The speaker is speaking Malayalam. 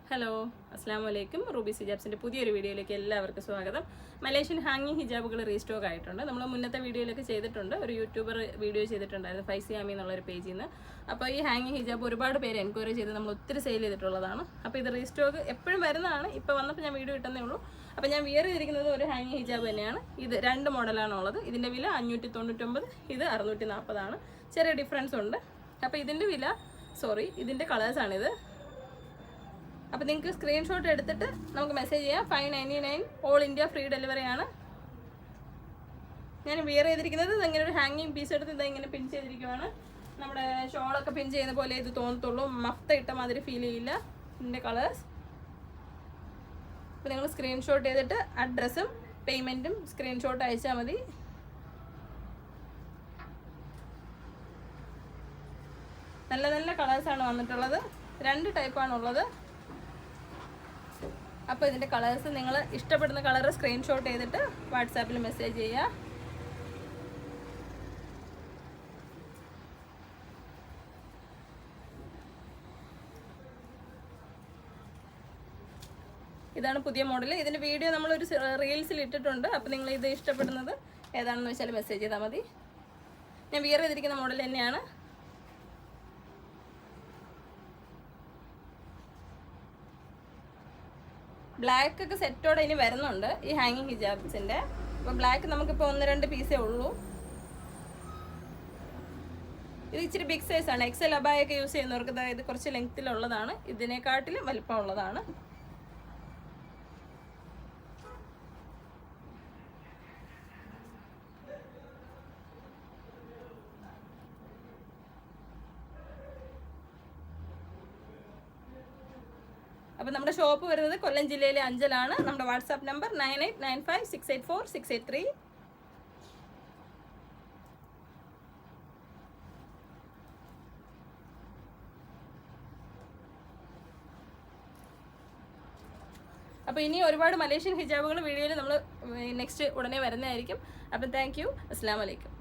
ഹലോ അസ്സാം വലൈക്കും. റൂബീസ് ഹിജാബ്സിൻ്റെ പുതിയൊരു വീഡിയോയിലേക്ക് എല്ലാവർക്കും സ്വാഗതം. മലേഷ്യൻ ഹാങ്ങിങ് ഹിജാബുകൾ റീസ്റ്റോക്ക് ആയിട്ടുണ്ട്. നമ്മൾ മുന്നത്തെ വീഡിയോയിലൊക്കെ ചെയ്തിട്ടുണ്ട്. ഒരു യൂട്യൂബർ വീഡിയോ ചെയ്തിട്ടുണ്ടായിരുന്നു, ഫൈസിയാമി എന്നുള്ളൊരു പേജിൽ നിന്ന്. അപ്പോൾ ഈ ഹാങ്ങിങ് ഹിജാബ് ഒരുപാട് പേര് എൻക്വയറി ചെയ്ത് നമ്മൾ ഒത്തിരി സെയിൽ ചെയ്തിട്ടുള്ളതാണ്. അപ്പോൾ ഇത് റീസ്റ്റോക്ക് എപ്പോഴും വരുന്നതാണ്. ഇപ്പോൾ വന്നപ്പോൾ ഞാൻ വീഡിയോ ഇട്ടതേ ഉള്ളൂ. അപ്പോൾ ഞാൻ വിയർ ചെയ്തിരിക്കുന്നത് ഒരു ഹാങ്ങിങ് ഹിജാബ് തന്നെയാണ്. ഇത് 2 മോഡലാണുള്ളത്. ഇതിൻ്റെ വില 599, ഇത് 640 ചെറിയ ഡിഫറൻസ് ഉണ്ട്. അപ്പോൾ ഇതിൻ്റെ കളേഴ്സാണിത്. അപ്പോൾ നിങ്ങൾക്ക് സ്ക്രീൻഷോട്ട് എടുത്തിട്ട് നമുക്ക് മെസ്സേജ് ചെയ്യാം. 599 ഓൾ ഇന്ത്യ ഫ്രീ ഡെലിവറി ആണ്. ഞാൻ വിയർ ചെയ്തിരിക്കുന്നത് ഇങ്ങനെ ഒരു ഹാങ്ങിങ് പീസ് എടുത്ത് ഇങ്ങനെ പിൻ ചെയ്തിരിക്കുവാണ്. നമ്മുടെ ഷോളൊക്കെ പിൻ ചെയ്യുന്ന പോലെ ഇത് തോന്നത്തുള്ളൂ. മഫ്ത ഇട്ട മാതിരി ഫീൽ ചെയ്യില്ല. ഇതിൻ്റെ കളേഴ്സ്. അപ്പോൾ നിങ്ങൾ സ്ക്രീൻഷോട്ട് ചെയ്തിട്ട് അഡ്രസ്സും പേയ്മെൻറ്റും സ്ക്രീൻഷോട്ട് അയച്ചാൽ മതി. നല്ല നല്ല കളേഴ്സാണ് വന്നിട്ടുള്ളത്. 2 ടൈപ്പാണുള്ളത്. അപ്പോൾ ഇതിൻ്റെ കളേഴ്സ് നിങ്ങൾ ഇഷ്ടപ്പെടുന്ന കളർ സ്ക്രീൻഷോട്ട് ചെയ്തിട്ട് വാട്സാപ്പിൽ മെസ്സേജ് ചെയ്യുക. ഇതാണ് പുതിയ മോഡൽ. ഇതിൻ്റെ വീഡിയോ നമ്മളൊരു റീൽസിൽ ഇട്ടിട്ടുണ്ട്. അപ്പോൾ നിങ്ങൾ ഇത് ഇഷ്ടപ്പെടുന്നത് ഏതാണെന്ന് വെച്ചാൽ മെസ്സേജ് ചെയ്താൽ മതി. ഞാൻ വിയർ ചെയ്തിരിക്കുന്ന മോഡൽ തന്നെയാണ്. ബ്ലാക്ക് ഒക്കെ സെറ്റോടെ ഇനി വരുന്നുണ്ട് ഈ ഹാങ്ങിങ് ഹിജാബ്സിൻ്റെ. അപ്പോൾ ബ്ലാക്ക് നമുക്കിപ്പോൾ 1-2 പീസേ ഉള്ളൂ. ഇത് ഇച്ചിരി ബിഗ് സൈസാണ്. എക്സൽ അബായൊക്കെ യൂസ് ചെയ്യുന്നവർക്ക് ഇത് കുറച്ച് ലെങ്ത്തിലുള്ളതാണ്. ഇതിനെക്കാട്ടിലും വലിപ്പമുള്ളതാണ്. അപ്പോൾ നമ്മുടെ ഷോപ്പ് വരുന്നത് കൊല്ലം ജില്ലയിലെ അഞ്ചലാണ്. നമ്മുടെ വാട്സാപ്പ് നമ്പർ 9895684683. അപ്പോൾ ഇനി ഒരുപാട് മലേഷ്യൻ ഹിജാബുകൾ വീഡിയോയിൽ നമ്മൾ നെക്സ്റ്റ് ഉടനെ വരുന്നതായിരിക്കും. അപ്പം താങ്ക് യു. അസ്സലാമു അലൈക്കും.